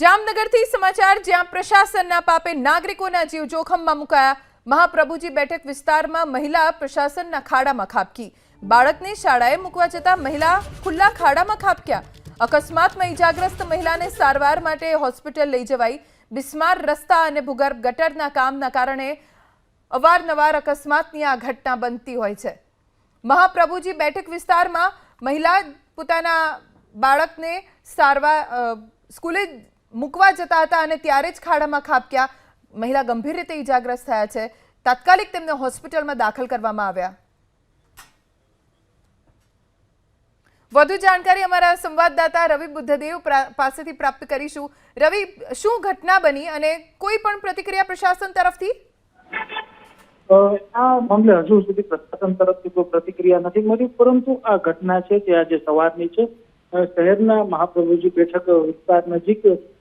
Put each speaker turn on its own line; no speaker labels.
જામનગરથી સમાચાર જ્યાં પ્રશાસનના પાપે નાગરિકોના જીવ જોખમમાં મુકાયા। મહાપ્રભુજી બેઠક વિસ્તારમાં મહિલા પ્રશાસનના ખાડામાં ખાબકી। બાળકને શાળાએ મૂકવા જતા મહિલા ખુલ્લા ખાડામાં ખાબક્યા। અકસ્માતમાં ઈજાગ્રસ્ત મહિલાને સારવાર માટે હોસ્પિટલ લઈ જવાઈ। બિસ્માર રસ્તા અને ભૂગર્ભ ગટરના કામના કારણે અવારનવાર અકસ્માતની આ ઘટના બનતી હોય છે। મહાપ્રભુજી બેઠક વિસ્તારમાં મહિલા પોતાના બાળકને સ્કૂલે મૂકવા જતા હતા અને ત્યારે જ ખાડામાં ખાબક્યા। મહિલા ગંભીર રીતે ઈજાગ્રસ્ત થયા છે। તાત્કાલિક તેમને હોસ્પિટલમાં દાખલ કરવામાં આવ્યા। વધુ જાણકારી અમારા સંવાદદાતા રવિ બુદ્ધદેવ પાસેથી પ્રાપ્ત કરીશું। રવિ, શું ઘટના બની અને કોઈ પણ પ્રતિક્રિયા પ્રશાસન તરફથી?
આ મામલે હજુ સુધી પ્રશાસન તરફથી કોઈ પ્રતિક્રિયા નથી મળી, પરંતુ આ ઘટના છે તે આજે સવારની છે। શહેરના મહાપ્રભુજી બેઠક વિસ્તાર નજીક